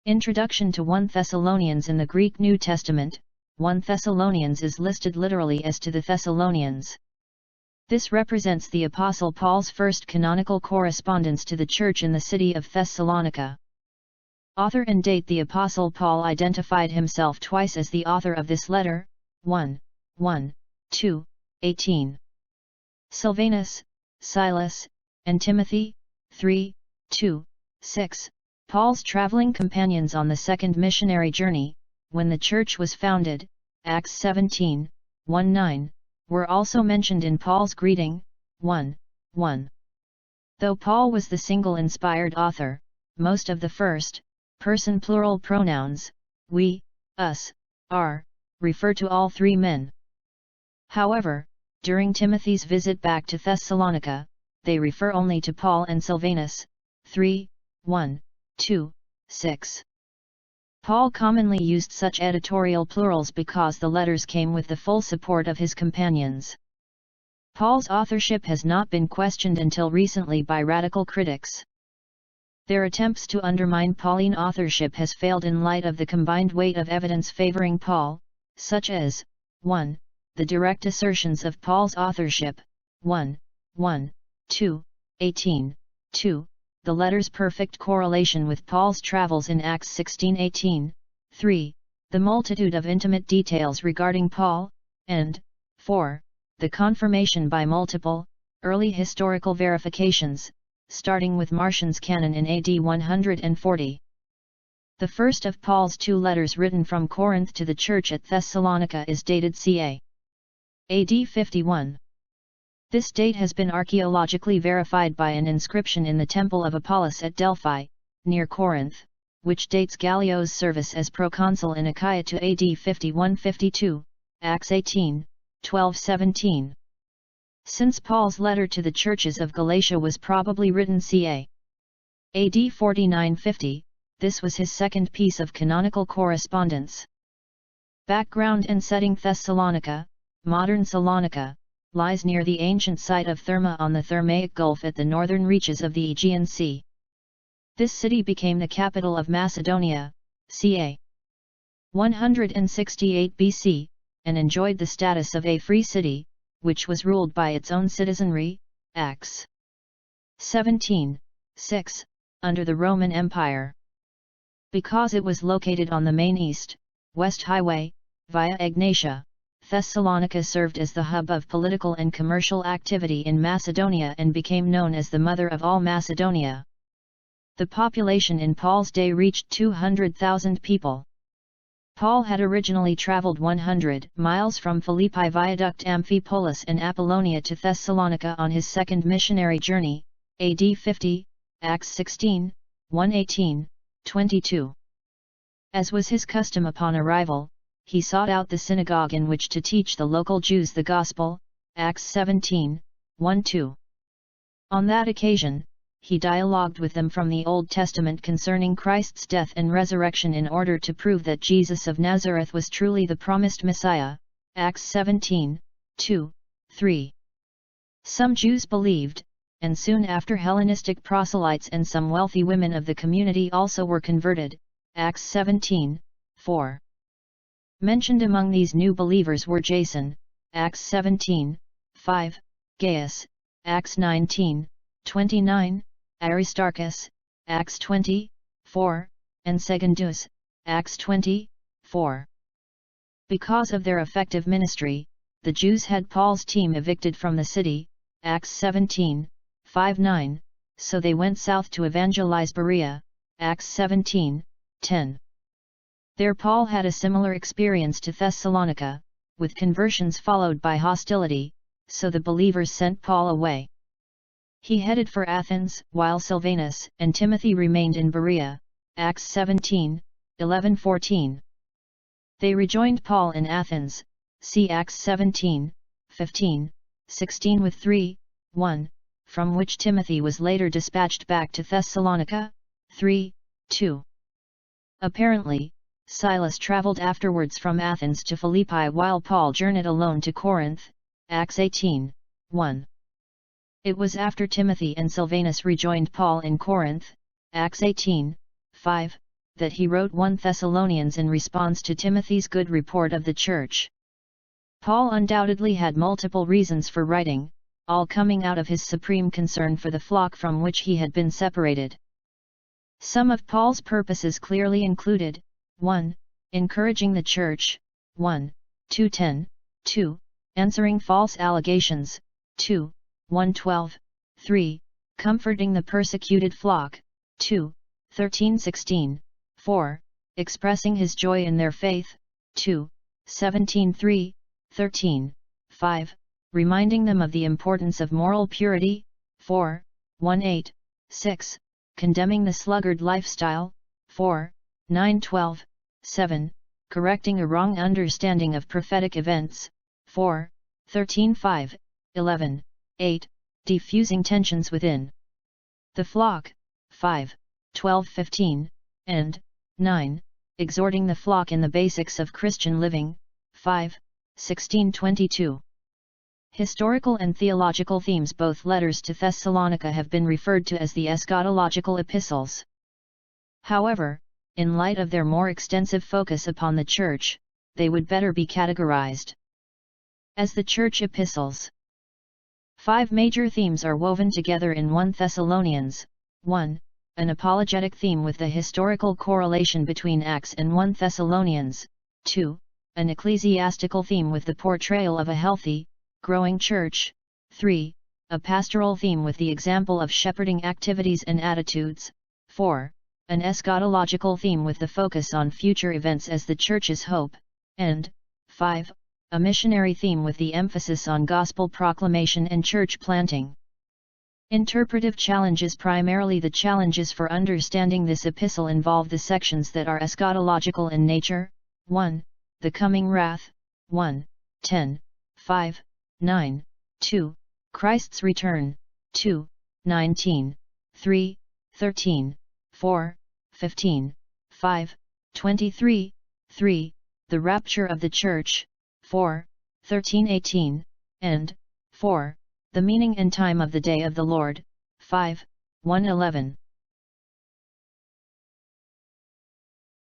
Introduction to 1 Thessalonians. In the Greek New Testament, 1 Thessalonians is listed literally as to the Thessalonians. This represents the Apostle Paul's first canonical correspondence to the church in the city of Thessalonica. Author and date. The Apostle Paul identified himself twice as the author of this letter, 1, 2, 18. Silvanus, Silas, and Timothy, 3, 2, 6, Paul's traveling companions on the second missionary journey, when the church was founded, Acts 17, 1-9, were also mentioned in Paul's greeting, 1. Though Paul was the single inspired author, most of the first-person plural pronouns, we, us, our, refer to all three men. However, during Timothy's visit back to Thessalonica, they refer only to Paul and Silvanus, 3, 1, 2, 6. Paul commonly used such editorial plurals because the letters came with the full support of his companions. Paul's authorship has not been questioned until recently by radical critics. Their attempts to undermine Pauline authorship has failed in light of the combined weight of evidence favoring Paul, such as 1. The direct assertions of Paul's authorship, 1, 2, 18, 2. The letter's perfect correlation with Paul's travels in Acts 16:18, 3. The multitude of intimate details regarding Paul, and 4. The confirmation by multiple, early historical verifications, starting with Marcion's canon in AD 140. The first of Paul's two letters written from Corinth to the church at Thessalonica is dated ca. AD 51. This date has been archaeologically verified by an inscription in the Temple of Apollos at Delphi, near Corinth, which dates Gallio's service as proconsul in Achaia to AD 51-52, Acts 18, 12-17. Since Paul's letter to the churches of Galatia was probably written ca. AD 49-50, this was his second piece of canonical correspondence. Background and setting. Thessalonica, modern Salonika, lies near the ancient site of Therma on the Thermaic Gulf at the northern reaches of the Aegean Sea. This city became the capital of Macedonia, ca. 168 BC, and enjoyed the status of a free city, which was ruled by its own citizenry, Acts 17, 6, under the Roman Empire. Because it was located on the main east-west highway, via Egnatia, Thessalonica served as the hub of political and commercial activity in Macedonia and became known as the mother of all Macedonia. The population in Paul's day reached 200,000 people. Paul had originally traveled 100 miles from Philippi viaduct Amphipolis and Apollonia to Thessalonica on his second missionary journey, AD 50, Acts 16, 1-18, 22. As was his custom upon arrival, he sought out the synagogue in which to teach the local Jews the gospel, Acts 17, 1-2. On that occasion, he dialogued with them from the Old Testament concerning Christ's death and resurrection in order to prove that Jesus of Nazareth was truly the promised Messiah, Acts 17, 2, 3. Some Jews believed, and soon after Hellenistic proselytes and some wealthy women of the community also were converted, Acts 17, 4. Mentioned among these new believers were Jason, Acts 17, 5, Gaius, Acts 19, 29, Aristarchus, Acts 20, 4, and Secundus, Acts 20, 4. Because of their effective ministry, the Jews had Paul's team evicted from the city, Acts 17, 5-9, so they went south to evangelize Berea, Acts 17, 10. There Paul had a similar experience to Thessalonica, with conversions followed by hostility, so the believers sent Paul away. He headed for Athens, while Silvanus and Timothy remained in Berea, Acts 17, 11-14. They rejoined Paul in Athens, see Acts 17, 15, 16 with 3, 1, from which Timothy was later dispatched back to Thessalonica, 3, 2. Apparently, Silas traveled afterwards from Athens to Philippi while Paul journeyed alone to Corinth, Acts 18, 1. It was after Timothy and Silvanus rejoined Paul in Corinth, Acts 18, 5, that he wrote 1 Thessalonians in response to Timothy's good report of the church. Paul undoubtedly had multiple reasons for writing, all coming out of his supreme concern for the flock from which he had been separated. Some of Paul's purposes clearly included: 1. Encouraging the church, 1. 2:10, 2. Answering false allegations, 2. 1:12, 3. Comforting the persecuted flock, 2. 13:16, 4. Expressing his joy in their faith, 2. 17:3, 13, 5. Reminding them of the importance of moral purity, 4. 1:8, 6. Condemning the sluggard lifestyle, 4. 9:12, 7. Correcting a wrong understanding of prophetic events, 4. 13:5, 11, 8. Defusing tensions within the flock, 5. 12:15, and 9. Exhorting the flock in the basics of Christian living, 5. 16:22. Historical and theological themes. Both letters to Thessalonica have been referred to as the eschatological epistles. However, in light of their more extensive focus upon the church, they would better be categorized as the church epistles. 5 major themes are woven together in 1 Thessalonians: 1. An apologetic theme with the historical correlation between Acts and 1 Thessalonians, 2. An ecclesiastical theme with the portrayal of a healthy, growing church, 3. A pastoral theme with the example of shepherding activities and attitudes, 4. An eschatological theme with the focus on future events as the church's hope, and 5. A missionary theme with the emphasis on gospel proclamation and church planting. Interpretive challenges. Primarily the challenges for understanding this epistle involve the sections that are eschatological in nature: 1. The coming wrath, 1. 10, 5, 9, 2. Christ's return, 2. 19, 3, 13, 4, 15, 5, 23, 3. The rapture of the church, 4. 13-18, and 4. The meaning and time of the day of the Lord, 5. 1-11.